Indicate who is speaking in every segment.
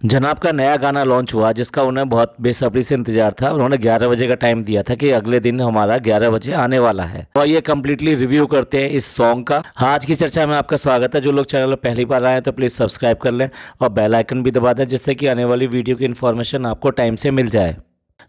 Speaker 1: जनाब का नया गाना लॉन्च हुआ जिसका उन्हें बहुत बेसब्री से इंतजार था। उन्होंने 11 बजे का टाइम दिया था कि अगले दिन हमारा 11 बजे आने वाला है और ये कम्प्लीटली रिव्यू करते हैं इस सॉन्ग का। आज की चर्चा में आपका स्वागत है। जो लोग चैनल पर पहली बार आए हैं तो प्लीज़ सब्सक्राइब कर लें और बेल आइकन भी दबा दें जिससे कि आने वाली वीडियो की इन्फॉर्मेशन आपको टाइम से मिल जाए।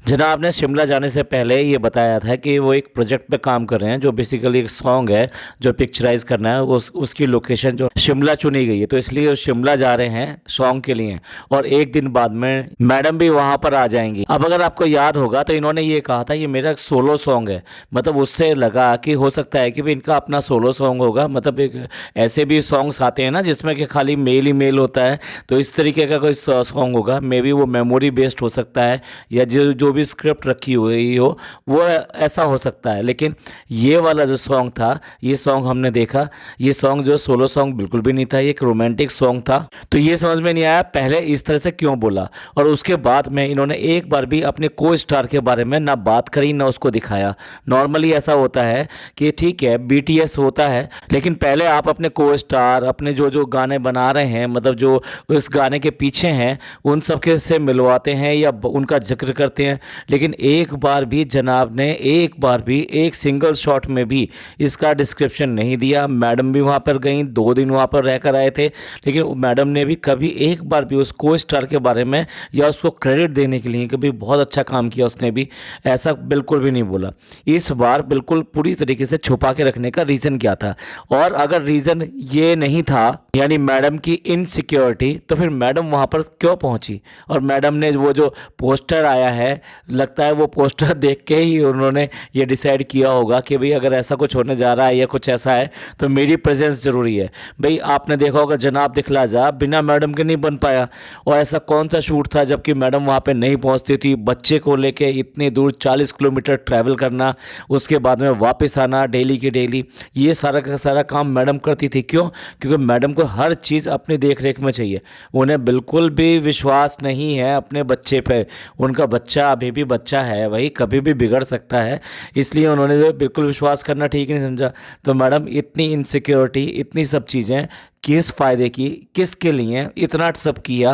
Speaker 1: जनाब ने शिमला जाने से पहले ये बताया था कि वो एक प्रोजेक्ट पे काम कर रहे हैं जो बेसिकली एक सॉन्ग है जो पिक्चराइज करना है। उसकी लोकेशन जो शिमला चुनी गई है तो इसलिए वो शिमला जा रहे हैं सॉन्ग के लिए और एक दिन बाद में मैडम भी वहाँ पर आ जाएंगी। अब अगर आपको याद होगा तो इन्होंने ये कहा था ये मेरा सोलो सॉन्ग है, मतलब उससे लगा कि हो सकता है कि भी इनका अपना सोलो सॉन्ग होगा। मतलब एक ऐसे भी सॉन्ग्स आते हैं ना जिसमें कि खाली मेल ही मेल होता है, तो इस तरीके का कोई सॉन्ग होगा। मे बी वो मेमोरी बेस्ड हो सकता है या जो भी स्क्रिप्ट रखी हुई हो वो ऐसा हो सकता है। लेकिन ये वाला जो सॉन्ग था, ये सॉन्ग हमने देखा, ये सॉन्ग जो सोलो सॉन्ग बिल्कुल भी नहीं था, ये एक रोमांटिक सॉन्ग था। तो ये समझ में नहीं आया पहले इस तरह से क्यों बोला, और उसके बाद में इन्होंने एक बार भी अपने को स्टार के बारे में ना बात करी ना उसको दिखाया। नॉर्मली ऐसा होता है कि ठीक है बीटीएस होता है, लेकिन पहले आप अपने को स्टार, अपने जो जो गाने बना रहे हैं, मतलब जो उस गाने के पीछे हैं, उन सबके से मिलवाते हैं या उनका जिक्र करते हैं। लेकिन एक बार भी जनाब ने एक बार भी एक सिंगल शॉट में भी इसका डिस्क्रिप्शन नहीं दिया। मैडम भी वहाँ पर गई, 2 दिन वहाँ पर रहकर आए थे, लेकिन मैडम ने भी कभी एक बार भी उस को स्टार के बारे में या उसको क्रेडिट देने के लिए कभी बहुत अच्छा काम किया उसने भी ऐसा बिल्कुल भी नहीं बोला। इस बार बिल्कुल पूरी तरीके से छुपा के रखने का रीज़न क्या था? और अगर रीज़न ये नहीं था यानी मैडम की इनसिक्योरिटी, तो फिर मैडम वहाँ पर क्यों पहुँची? और मैडम ने वो जो पोस्टर आया है, लगता है वो पोस्टर देख के ही उन्होंने ये डिसाइड किया होगा कि भाई अगर ऐसा कुछ होने जा रहा है या कुछ ऐसा है तो मेरी प्रेजेंस ज़रूरी है। भाई आपने देखा होगा जनाब दिखला जा बिना मैडम के नहीं बन पाया, और ऐसा कौन सा शूट था जबकि मैडम वहाँ पे नहीं पहुँचती थी? बच्चे को लेके इतनी दूर 40 किलोमीटर ट्रैवल करना, उसके बाद में वापस आना डेली की डेली, ये सारा का सारा काम मैडम करती थी। क्यों? क्योंकि मैडम को हर चीज़ अपनी देख रेख में चाहिए। उन्हें बिल्कुल भी विश्वास नहीं है अपने बच्चे पर। उनका बच्चा अभी भी बच्चा है भाई, कभी भी बिगड़ सकता है, इसलिए उन्होंने जो बिल्कुल विश्वास करना ठीक नहीं समझा। तो मैडम इतनी इनसिक्योरिटी, इतनी सब चीज़ें किस फ़ायदे की, किसके लिए इतना सब किया?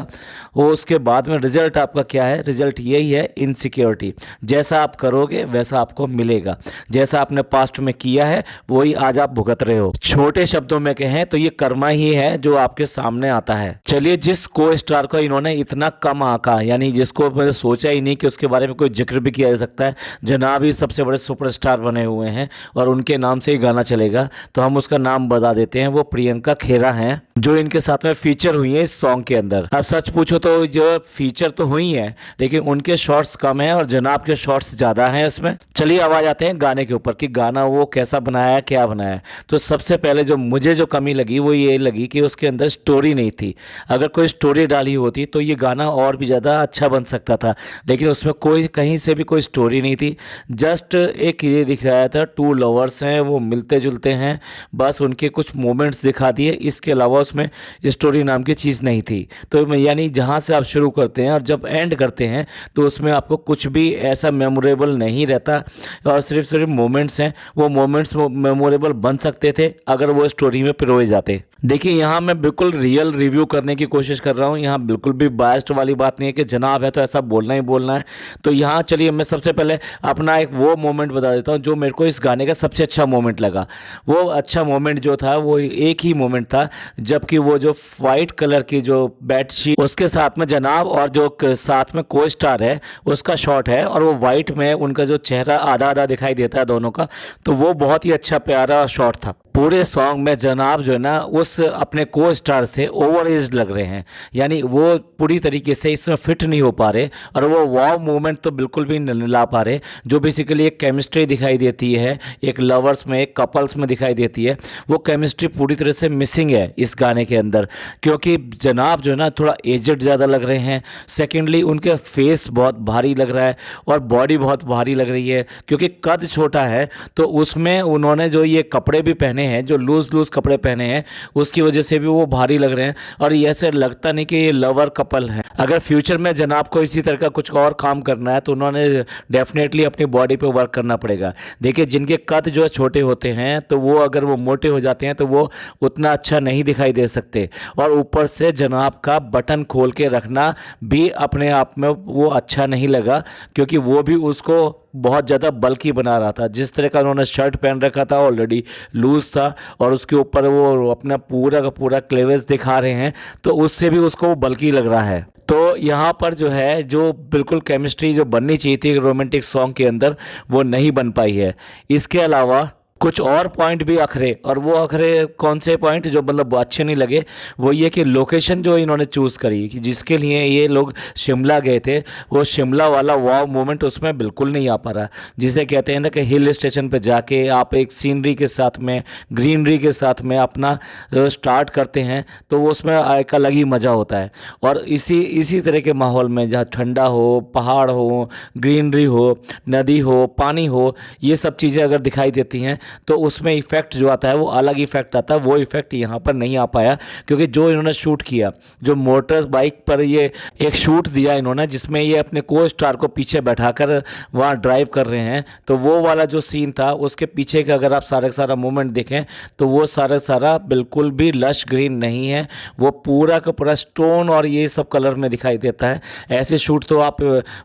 Speaker 1: वो उसके बाद में रिजल्ट आपका क्या है? रिजल्ट यही है इनसिक्योरिटी। जैसा आप करोगे वैसा आपको मिलेगा, जैसा आपने पास्ट में किया है वही आज आप भुगत रहे हो। छोटे शब्दों में कहें तो ये कर्मा ही है जो आपके सामने आता है। चलिए, जिस को स्टार को इन्होंने इतना कम आंका, यानी जिसको मैंने सोचा ही नहीं कि उसके बारे में कोई जिक्र भी किया जा सकता है, जनाब ही सबसे बड़े सुपरस्टार बने हुए हैं और उनके नाम से ही गाना चलेगा, तो हम उसका नाम बता देते हैं। वो प्रियंका खेरा हैं जो इनके साथ में फीचर हुई है इस सॉन्ग के अंदर। अब सच पूछो तो जो फीचर तो हुई है लेकिन उनके शॉट्स कम हैं और जनाब के शॉट्स ज़्यादा हैं इसमें। चलिए अब आ जाते हैं गाने के ऊपर कि गाना वो कैसा बनाया है, क्या बनाया है। तो सबसे पहले जो मुझे जो कमी लगी वो ये लगी कि उसके अंदर स्टोरी नहीं थी। अगर कोई स्टोरी डाली होती तो ये गाना और भी ज़्यादा अच्छा बन सकता था, लेकिन उसमें कोई कहीं से भी कोई स्टोरी नहीं थी। जस्ट एक ये दिखाया था 2 लवर्स हैं, वो मिलते जुलते हैं, बस उनके कुछ मोमेंट्स दिखा दिए, इसके अलावा उसमें स्टोरी नाम की चीज़ नहीं थी। तो यानी जहाँ से आप शुरू करते हैं और जब एंड करते हैं तो उसमें आपको कुछ भी ऐसा मेमोरेबल नहीं रहता और सिर्फ मोमेंट्स हैं। वो मोमेंट्स मेमोरेबल बन सकते थे अगर वो स्टोरी में पिरोए जाते। देखिए, यहाँ मैं बिल्कुल रियल रिव्यू करने की कोशिश कर रहा हूँ, यहाँ बिल्कुल भी बायस्ड वाली बात नहीं है कि जनाब है तो ऐसा बोलना ही बोलना है। तो यहाँ चलिए मैं सबसे पहले अपना एक वो मोमेंट बता देता हूँ जो मेरे को इस गाने का सबसे अच्छा मोमेंट लगा। वो अच्छा मोमेंट जो था वो एक ही मोमेंट था जबकि वो जो वाइट कलर की जो बेडशीट उसके साथ में जनाब और जो साथ में को स्टार है उसका शॉट है और वो वाइट में उनका जो चेहरा आधा आधा दिखाई देता है दोनों का, तो वो बहुत ही अच्छा प्यारा शॉट था। पूरे सॉन्ग में जनाब जो है ना उस अपने को स्टार से ओवर एज लग रहे हैं, यानी वो पूरी तरीके से इसमें फिट नहीं हो पा रहे और वो वाव मूवमेंट तो बिल्कुल भी नहीं ला पा रहे जो बेसिकली एक केमिस्ट्री दिखाई देती है, एक लवर्स में, एक कपल्स में दिखाई देती है। वो केमिस्ट्री पूरी तरह से मिसिंग है इस गाने के अंदर, क्योंकि जनाब जो है ना थोड़ा एजड ज़्यादा लग रहे हैं। सेकेंडली उनके फेस बहुत भारी लग रहा है और बॉडी बहुत भारी लग रही है क्योंकि कद छोटा है, तो उसमें उन्होंने जो ये कपड़े भी पहने हैं, जो लूज़ कपड़े पहने हैं, उसकी वजह से भी वो भारी लग रहे हैं और ये ऐसे लगता नहीं कि ये लवर कपल है। अगर फ्यूचर में जनाब को इसी तरह का कुछ और काम करना है तो उन्होंने डेफिनेटली अपनी बॉडी पे वर्क करना पड़ेगा। देखिए, जिनके कद जो है छोटे होते हैं तो वो अगर वो मोटे हो जाते हैं तो वो उतना अच्छा नहीं दिखाई दे सकते, और ऊपर से जनाब का बटन खोल के रखना भी अपने आप में वो अच्छा नहीं लगा, क्योंकि वो भी उसको बहुत ज़्यादा बल्कि बना रहा था। जिस तरह का उन्होंने शर्ट पहन रखा था ऑलरेडी लूज़ था, और उसके ऊपर वो अपना पूरा का पूरा क्लेवेज दिखा रहे हैं, तो उससे भी उसको वो बल्कि लग रहा है। तो यहाँ पर जो है, जो बिल्कुल केमिस्ट्री जो बननी चाहिए थी रोमांटिक सॉन्ग के अंदर, वो नहीं बन पाई है। इसके अलावा कुछ और पॉइंट भी अखरे, और वो अखरे कौन से पॉइंट जो मतलब अच्छे नहीं लगे, वो ये कि लोकेशन जो इन्होंने चूज़ करी कि जिसके लिए ये लोग शिमला गए थे, वो शिमला वाला वाव मोमेंट उसमें बिल्कुल नहीं आ पा रहा। जिसे कहते हैं ना कि हिल स्टेशन पे जाके आप एक सीनरी के साथ में, ग्रीनरी के साथ में अपना स्टार्ट करते हैं तो वो उसमें एक अलग ही मज़ा होता है। और इसी तरह के माहौल में जहाँ ठंडा हो, पहाड़ हो, ग्रीनरी हो, नदी हो, पानी हो, ये सब चीज़ें अगर दिखाई देती हैं तो उसमें इफ़ेक्ट जो आता है वो अलग इफ़ेक्ट आता है। वो इफ़ेक्ट यहाँ पर नहीं आ पाया, क्योंकि जो इन्होंने शूट किया, जो मोटर बाइक पर ये एक शूट दिया इन्होंने जिसमें ये अपने को स्टार को पीछे बैठाकर वहाँ ड्राइव कर रहे हैं, तो वो वाला जो सीन था उसके पीछे का अगर आप सारा मूवमेंट देखें तो वो सारा बिल्कुल भी लश ग्रीन नहीं है, वो पूरा का पूरा स्टोन और ये सब कलर में दिखाई देता है। ऐसे शूट तो आप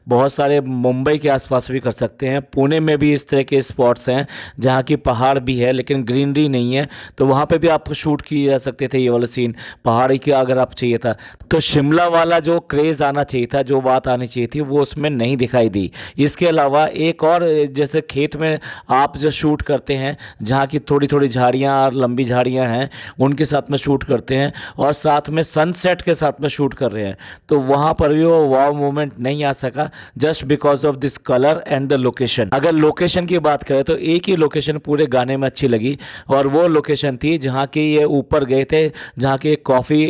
Speaker 1: बहुत सारे मुंबई के आसपास भी कर सकते हैं, पुणे में भी इस तरह के स्पॉट्स हैं जहाँ की पहाड़ भी है लेकिन ग्रीनरी नहीं है, तो वहाँ पे भी आप शूट किए जा सकते थे ये वाला सीन पहाड़ी की अगर आप चाहिए था। तो शिमला वाला जो क्रेज़ आना चाहिए था, जो बात आनी चाहिए थी, वो उसमें नहीं दिखाई दी। इसके अलावा एक और, जैसे खेत में आप जो शूट करते हैं जहाँ की थोड़ी झाड़ियाँ और लंबी झाड़ियाँ हैं उनके साथ में शूट करते हैं और साथ में सनसेट के साथ में शूट कर रहे हैं, तो वहाँ पर भी वो वाव मोमेंट नहीं आ सका, just because of this colour and the location. अगर लोकेशन की बात करें तो एक ही लोकेशन पूरे गाने में अच्छी लगी, और वो लोकेशन थी जहाँ की ये ऊपर गए थे, जहाँ की एक कॉफ़ी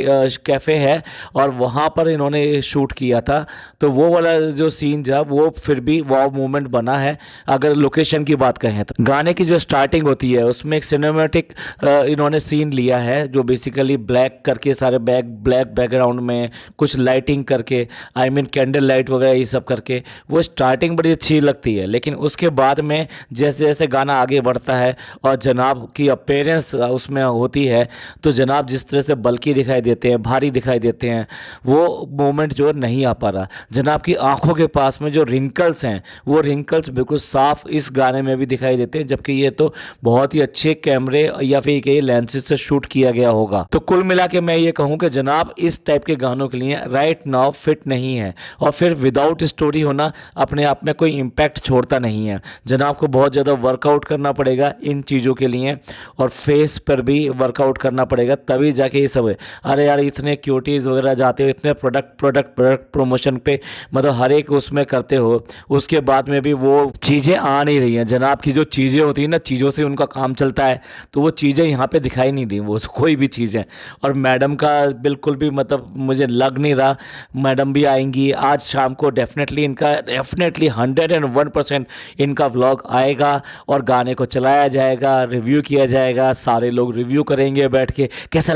Speaker 1: कैफ़े है और वहाँ पर इन्होंने शूट किया था। तो वो वाला जो सीन था वो फिर भी वाव मोमेंट बना है अगर लोकेशन की बात कहें तो। गाने की जो स्टार्टिंग होती है उसमें एक सिनेमैटिक इन्होंने सीन लिया है, जो बेसिकली ब्लैक करके सारे ब्लैक बैकग्राउंड में कुछ लाइटिंग करके, आई मीन कैंडल लाइट वगैरह ये सब करके, वो स्टार्टिंग बड़ी अच्छी लगती है। लेकिन उसके बाद में जैसे जैसे गाना आगे बढ़ता है और जनाब की अपीयरेंस उसमें होती है, तो जनाब जिस तरह से बल्कि दिखाई देते हैं, भारी दिखाई देते हैं, वो मोमेंट जो नहीं आ पा रहा। जनाब की आंखों के पास में जो रिंकल्स हैं, वो रिंकल्स बिल्कुल साफ इस गाने में भी दिखाई देते हैं, जबकि ये तो बहुत ही अच्छे कैमरे या फिर कई लेंसेज से शूट किया गया होगा। तो कुल मिला के मैं ये कहूँ कि जनाब इस टाइप के गानों के लिए राइट नाउ फिट नहीं है, और फिर विदाउट स्टोरी होना अपने आप में कोई इम्पैक्ट छोड़ता नहीं है। जनाब को बहुत ज़्यादा वर्कआउट करना पड़ेगा इन चीज़ों के लिए, और फेस पर भी वर्कआउट करना पड़ेगा, तभी जाके ये सब है। अरे यार, इतने क्यूटीज़ वगैरह जाते हो, इतने प्रोडक्ट प्रमोशन पे मतलब हर एक उसमें करते हो, उसके बाद में भी वो चीज़ें आ नहीं रही हैं। जनाब की जो चीज़ें होती हैं ना, चीज़ों से उनका काम चलता है, तो वो चीज़ें यहाँ पे दिखाई नहीं दी, वो कोई भी चीज़ें। और मैडम का बिल्कुल भी मतलब मुझे लग नहीं रहा मैडम भी आएंगी आज शाम को। डेफिनेटली 101% इनका व्लॉग आएगा और गाने को चलाया जाएगा, रिव्यू किया जाएगा, सारे लोग रिव्यू करेंगे बैठ के, कैसा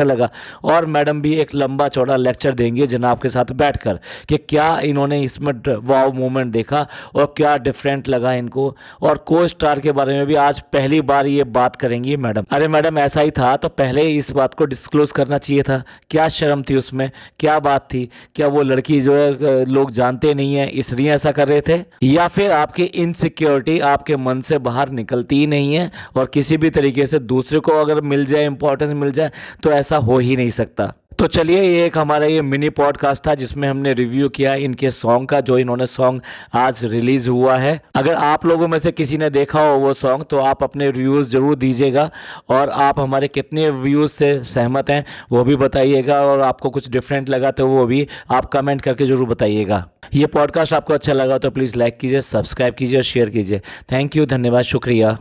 Speaker 1: लगा। और मैडम भी एक लंबा चौड़ा लेक्चर देंगे जनाब के साथ बैठकर कि क्या इन्होंने इसमें वाव मोमेंट देखा और क्या डिफरेंट लगा इनको। और को स्टार के बारे में भी आज पहली बार ये बात करेंगी मैडम। अरे मैडम, ऐसा ही था तो पहले ही इस बात को डिस्क्लोज करना चाहिए था। क्या शर्म थी उसमें, क्या बात थी? क्या वो लड़की जो है लोग जानते नहीं है इसलिए ऐसा कर रहे थे, या फिर आपकी इनसिक्योरिटी आपके मन से बाहर निकलती ही नहीं है और किसी भी तरीके से दूसरे को अगर मिल जाए, इंपॉर्टेंस मिल जाए, तो ऐसा हो ही नहीं सकता। तो चलिए, ये एक हमारा ये मिनी पॉडकास्ट था जिसमें हमने रिव्यू किया इनके सॉन्ग का, जो इन्होंने सॉन्ग आज रिलीज हुआ है। अगर आप लोगों में से किसी ने देखा हो वो सॉन्ग तो आप अपने रिव्यूज़ ज़रूर दीजिएगा, और आप हमारे कितने व्यूज़ से सहमत हैं वो भी बताइएगा, और आपको कुछ डिफरेंट लगा तो वो भी आप कमेंट करके ज़रूर बताइएगा। ये पॉडकास्ट आपको अच्छा लगा तो प्लीज़ लाइक कीजिए, सब्सक्राइब कीजिए और शेयर कीजिए। थैंक यू, धन्यवाद, शुक्रिया।